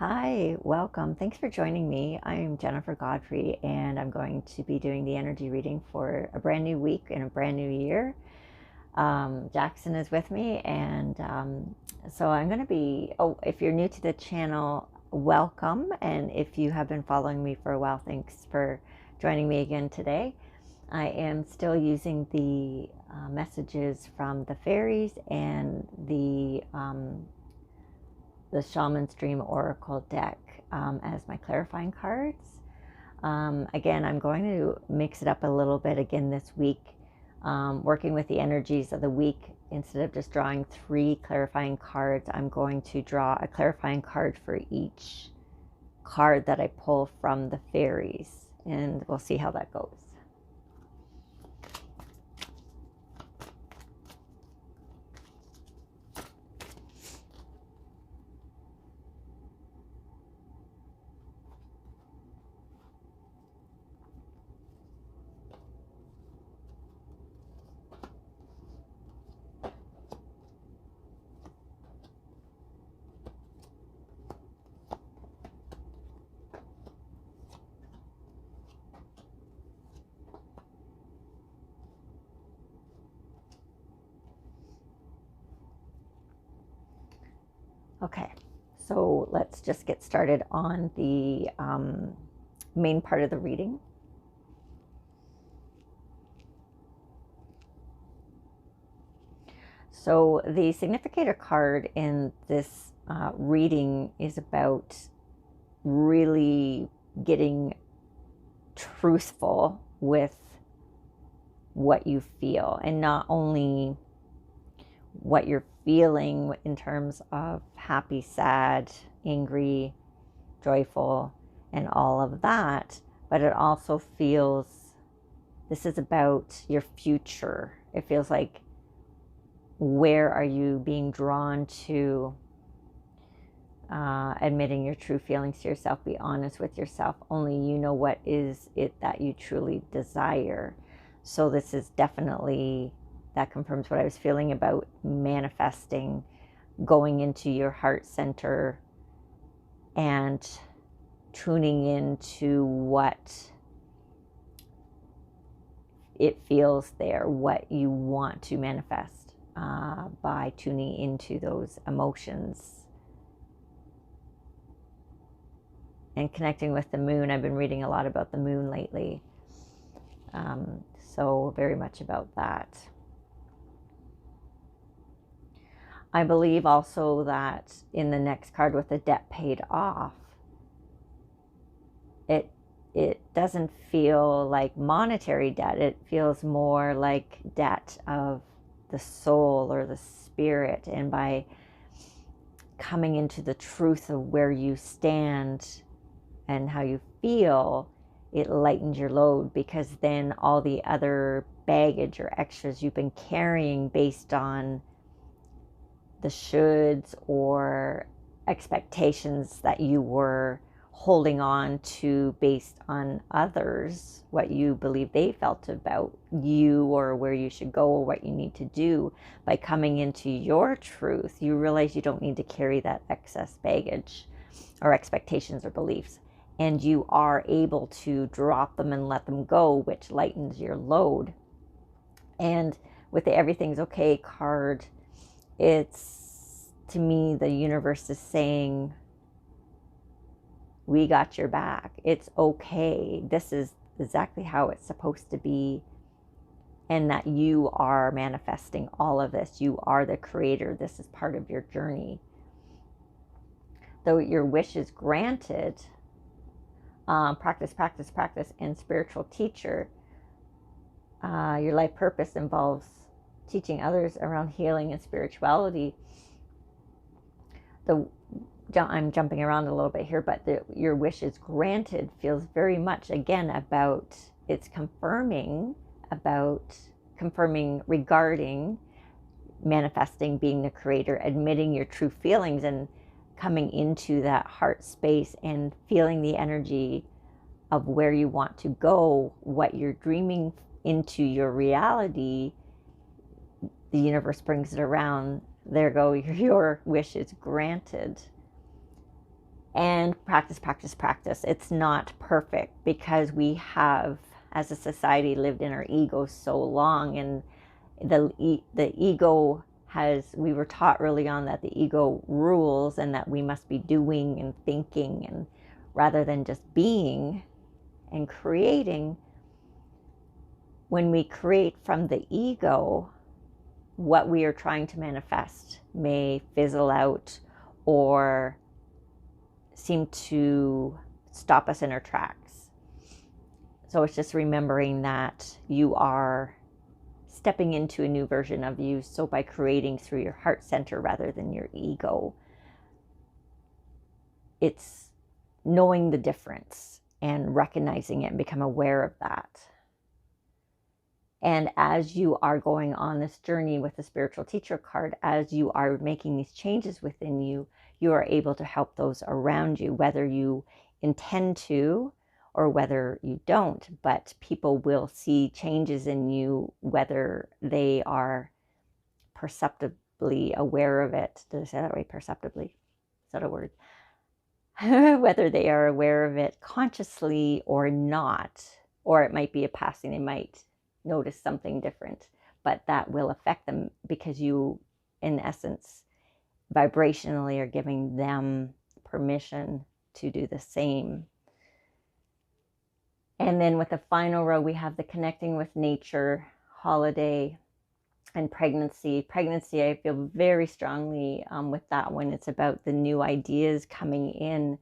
Hi, welcome. Thanks for joining me. I'm Jennifer Godfrey, and I'm going to be doing the energy reading for a brand new week and a brand new year. Jackson is with me, and so I'm going to be. Oh, if you're new to the channel, welcome. And if you have been following me for a while, thanks for joining me again today. I am still using the messages from the fairies and the Shaman's Dream Oracle deck as my clarifying cards. Again, I'm going to mix it up a little bit again this week, working with the energies of the week. Instead of just drawing 3 clarifying cards, I'm going to draw a clarifying card for each card that I pull from the fairies, and we'll see how that goes. Okay, so let's just get started on the main part of the reading. So the significator card in this reading is about really getting truthful with what you feel, and not only what you're feeling in terms of happy, sad, angry, joyful, and all of that, but it also feels this is about your future. It feels like, where are you being drawn to? Admitting your true feelings to yourself. Be honest with yourself. Only you know what is it that you truly desire. So this is definitely, that confirms what I was feeling about manifesting, going into your heart center and tuning into what it feels there, what you want to manifest, by tuning into those emotions and connecting with the moon. I've been reading a lot about the moon lately, so very much about that. I believe also that in the next card with the debt paid off, it doesn't feel like monetary debt. It feels more like debt of the soul or the spirit. And by coming into the truth of where you stand and how you feel, it lightens your load, because then all the other baggage or extras you've been carrying based on the shoulds or expectations that you were holding on to based on others, what you believe they felt about you or where you should go or what you need to do. By coming into your truth, you realize you don't need to carry that excess baggage or expectations or beliefs, and you are able to drop them and let them go, which lightens your load. And with the everything's okay card, it's, to me, the universe is saying, we got your back. It's okay. This is exactly how it's supposed to be. And that you are manifesting all of this. You are the creator. This is part of your journey. Though your wish is granted, practice, practice, practice, and spiritual teacher. Your life purpose involves teaching others around healing and spirituality. I'm jumping around a little bit here, but your wish is granted feels very much, again, about, it's confirming regarding manifesting, being the creator, admitting your true feelings, and coming into that heart space and feeling the energy of where you want to go, what you're dreaming into your reality. The universe brings it around. There go, your wish is granted. And practice, practice, practice. It's not perfect because we have, as a society, lived in our ego so long, and the ego has, we were taught early on that the ego rules and that we must be doing and thinking, and rather than just being and creating. When we create from the ego, what we are trying to manifest may fizzle out or seem to stop us in our tracks. So it's just remembering that you are stepping into a new version of you. So by creating through your heart center rather than your ego, it's knowing the difference and recognizing it and become aware of that. And as you are going on this journey with the spiritual teacher card, as you are making these changes within you, you are able to help those around you, whether you intend to or whether you don't. But people will see changes in you, whether they are perceptibly aware of it. Did I say that right? Perceptibly? Is that a word? Whether they are aware of it consciously or not, or it might be a passing, they might notice something different, but that will affect them because you, in essence, vibrationally are giving them permission to do the same. And then with the final row, we have the connecting with nature, holiday, and pregnancy. Pregnancy, I feel very strongly with that one. It's about the new ideas coming in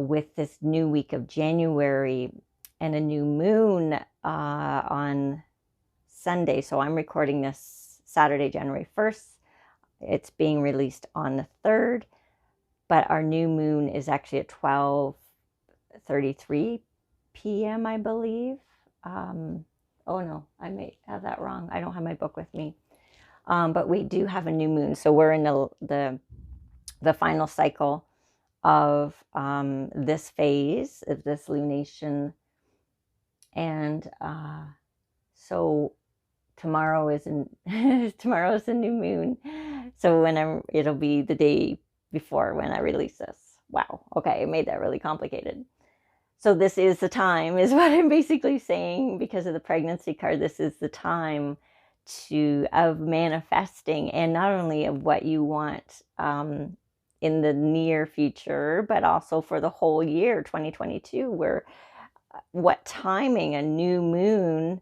with this new week of January and a new moon on Sunday. So I'm recording this Saturday, January 1st. It's being released on the 3rd, but our new moon is actually at 12:33 p.m., I believe. Oh no, I may have that wrong. I don't have my book with me. But we do have a new moon. So we're in the final cycle of this phase of this lunation. And so tomorrow is tomorrow's a new moon. So it'll be the day before when I release this. Wow. Okay, I made that really complicated. So this is the time, is what I'm basically saying, because of the pregnancy card. This is the time of manifesting, and not only of what you want in the near future, but also for the whole year 2022, where what timing, a new moon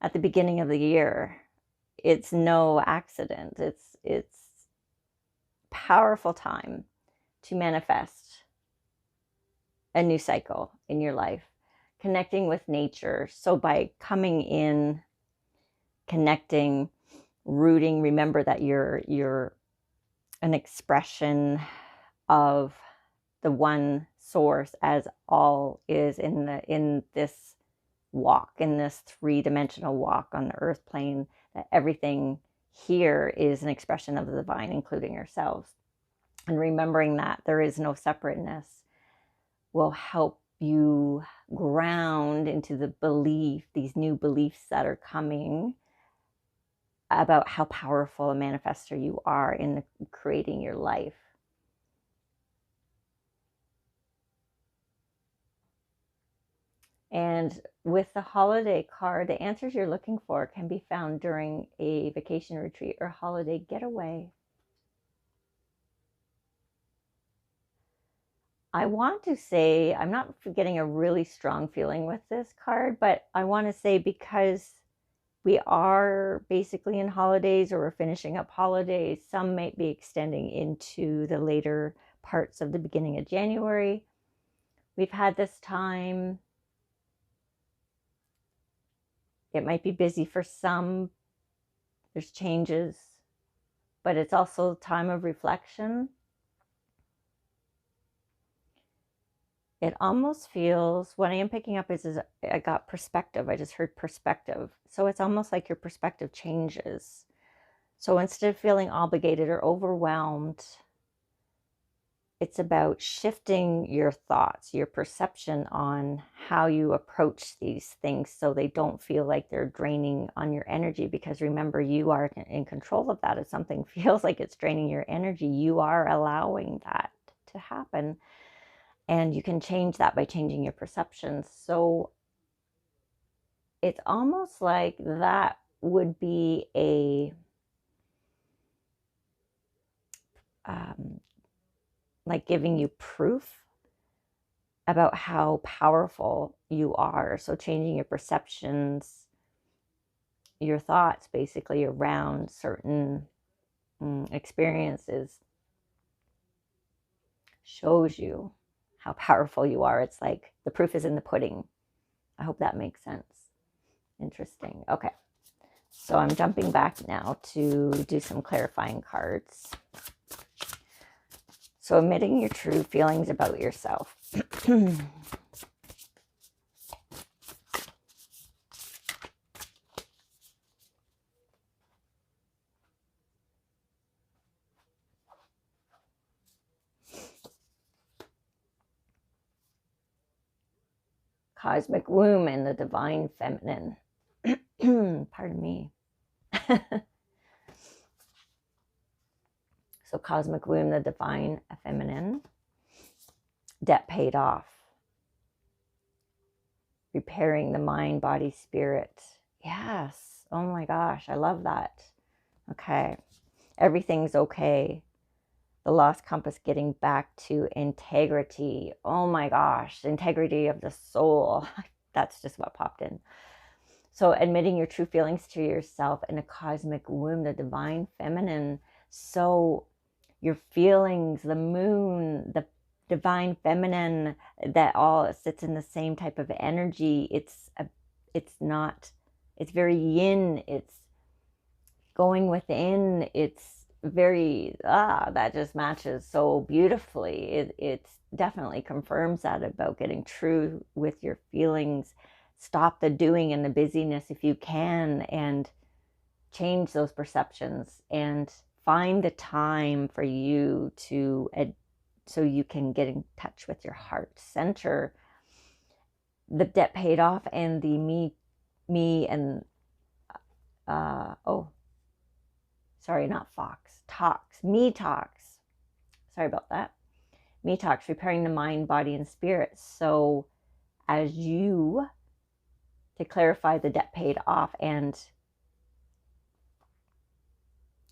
at the beginning of the year. It's no accident. It's powerful time to manifest a new cycle in your life, connecting with nature. So by coming in, connecting, rooting, remember that you're an expression of the one source, as all is in this walk, in this three-dimensional walk on the earth plane, that everything here is an expression of the divine, including ourselves. And remembering that there is no separateness will help you ground into the belief, these new beliefs that are coming about how powerful a manifester you are in creating your life. And with the holiday card, the answers you're looking for can be found during a vacation retreat or holiday getaway. I want to say, I'm not getting a really strong feeling with this card, but I want to say, because we are basically in holidays, or we're finishing up holidays, some might be extending into the later parts of the beginning of January. We've had this time. It might be busy for some. There's changes, but it's also a time of reflection. It almost feels, what I am picking up is I got perspective. I just heard perspective. So it's almost like your perspective changes. So instead of feeling obligated or overwhelmed, it's about shifting your thoughts, your perception on how you approach these things, so they don't feel like they're draining on your energy. Because remember, you are in control of that. If something feels like it's draining your energy, you are allowing that to happen. And you can change that by changing your perceptions. So it's almost like that would be a like giving you proof about how powerful you are. So changing your perceptions, your thoughts basically around certain experiences shows you how powerful you are. It's like the proof is in the pudding. I hope that makes sense. Interesting. Okay. So I'm jumping back now to do some clarifying cards. So admitting your true feelings about yourself. Cosmic womb and the divine feminine. Pardon me. So cosmic womb, the divine feminine. Debt paid off. Repairing the mind, body, spirit. Yes. Oh my gosh, I love that. Okay. Everything's okay. The lost compass getting back to integrity. Oh my gosh, integrity of the soul. That's just what popped in. So admitting your true feelings to yourself in a cosmic womb, the divine feminine. So your feelings, the moon, the divine feminine, that all sits in the same type of energy. It's very yin. It's going within. It's very, that just matches so beautifully. It definitely confirms that about getting true with your feelings. Stop the doing and the busyness if you can, and change those perceptions, and find the time for you to, so you can get in touch with your heart center. The debt paid off, and the me and sorry, not Fox, talks, me talks. Sorry about that. Me talks, repairing the mind, body, and spirit. So as you, to clarify the debt paid off and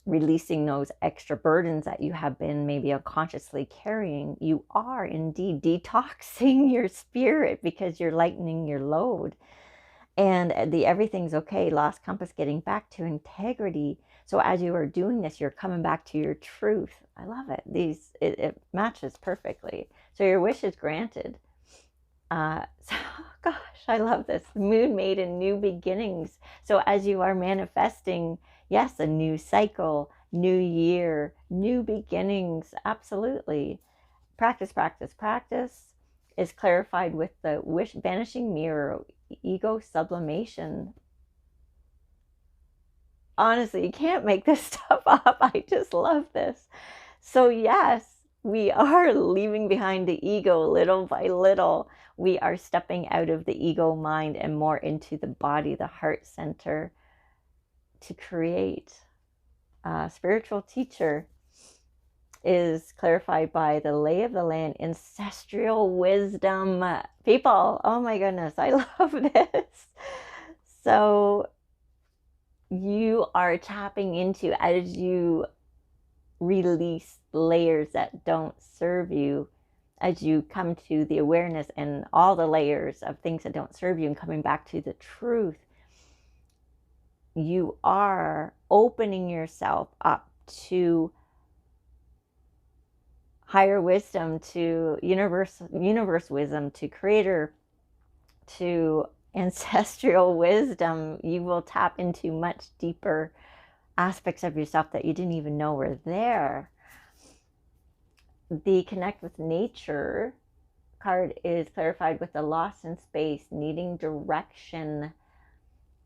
releasing those extra burdens that you have been maybe unconsciously carrying, you are indeed detoxing your spirit, because you're lightening your load. And the everything's okay, lost compass getting back to integrity. So as you are doing this, you're coming back to your truth. I love it. It matches perfectly. So your wish is granted. So, gosh, I love this. Moon maiden, new beginnings. So as you are manifesting, yes, a new cycle, new year, new beginnings, absolutely. Practice, practice, practice is clarified with the wish, vanishing mirror, ego sublimation. Honestly, you can't make this stuff up. I just love this. So yes, we are leaving behind the ego little by little. We are stepping out of the ego mind and more into the body, the heart center, to create. Spiritual teacher is clarified by the lay of the land, ancestral wisdom. People, oh my goodness, I love this. So you are tapping into, as you release layers that don't serve you, as you come to the awareness and all the layers of things that don't serve you, and coming back to the truth, you are opening yourself up to higher wisdom, to universe wisdom, to creator, to ancestral wisdom. You will tap into much deeper aspects of yourself that you didn't even know were there. The connect with nature card is clarified with the lost in space, needing direction.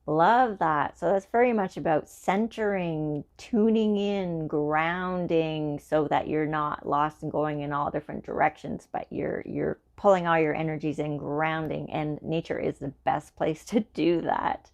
Love that. So that's very much about centering, tuning in, grounding, so that you're not lost and going in all different directions, but you're pulling all your energies in, grounding, and nature is the best place to do that.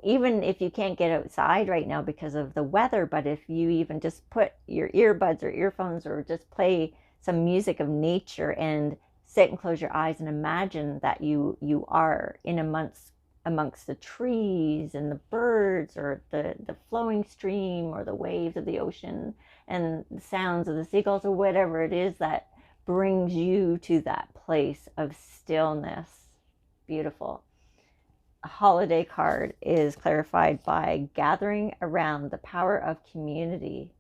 Even if you can't get outside right now because of the weather, but if you even just put your earbuds or earphones or just play some music of nature and sit and close your eyes and imagine that you are in amongst the trees and the birds, or the flowing stream, or the waves of the ocean, and the sounds of the seagulls, or whatever it is that brings you to that place of stillness. Beautiful. A holiday card is clarified by gathering around the power of community.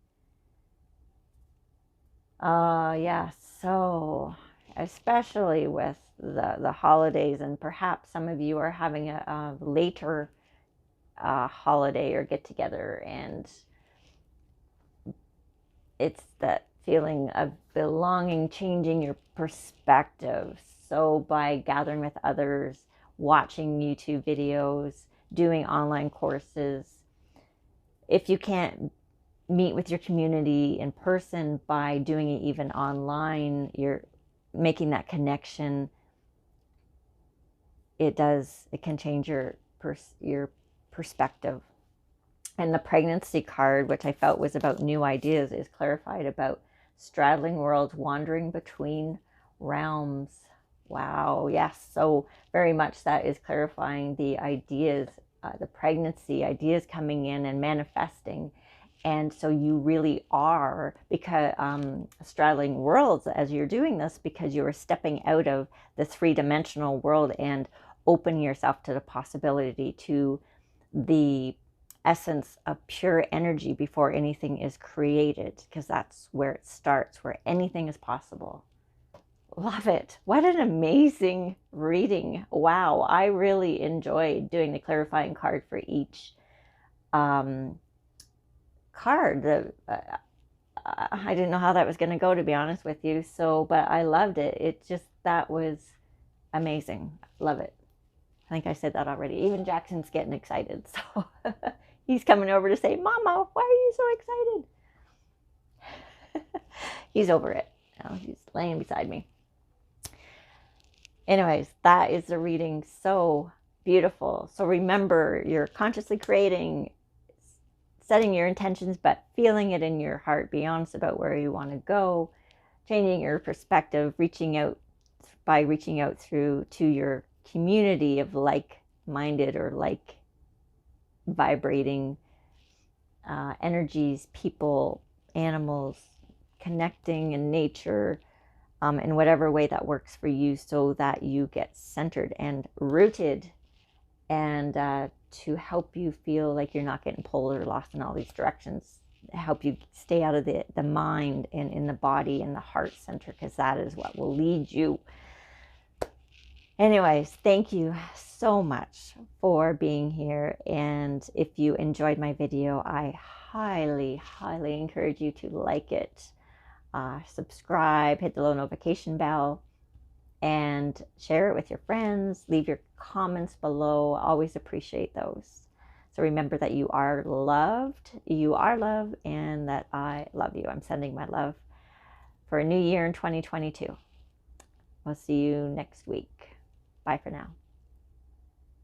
Yeah, so especially with the holidays, and perhaps some of you are having a later holiday or get together, and it's that feeling of belonging, changing your perspective. So by gathering with others, watching YouTube videos, doing online courses, if you can't meet with your community in person, by doing it even online, you're making that connection. It can change your perspective. And the pregnancy card, which I felt was about new ideas, is clarified about straddling worlds, wandering between realms. Wow, yes. So very much that is clarifying the ideas, the pregnancy ideas coming in and manifesting. And so you really are, because straddling worlds as you're doing this, because you are stepping out of the three-dimensional world and opening yourself to the possibility, to the essence of pure energy before anything is created, because that's where it starts, where anything is possible. Love it. What an amazing reading. Wow, I really enjoyed doing the clarifying card for each card. I didn't know how that was going to go, to be honest with you. So, but I loved it. That was amazing. Love it. I think I said that already. Even Jackson's getting excited. So he's coming over to say, Mama, why are you so excited? He's over it. Now he's laying beside me. Anyways, that is the reading. So beautiful. So remember, you're consciously creating, setting your intentions, but feeling it in your heart. Be honest about where you want to go, changing your perspective, reaching out through to your community of like-minded or like vibrating energies, people, animals, connecting in nature, in whatever way that works for you, so that you get centered and rooted, and to help you feel like you're not getting pulled or lost in all these directions, help you stay out of the mind and in the body and the heart center, because that is what will lead you. Anyways, thank you so much for being here. And if you enjoyed my video, I highly, highly encourage you to like it, subscribe, hit the little notification bell, and share it with your friends. Leave your comments below. I always appreciate those. So remember that you are loved, and that I love you. I'm sending my love for a new year in 2022. We'll see you next week. Bye for now.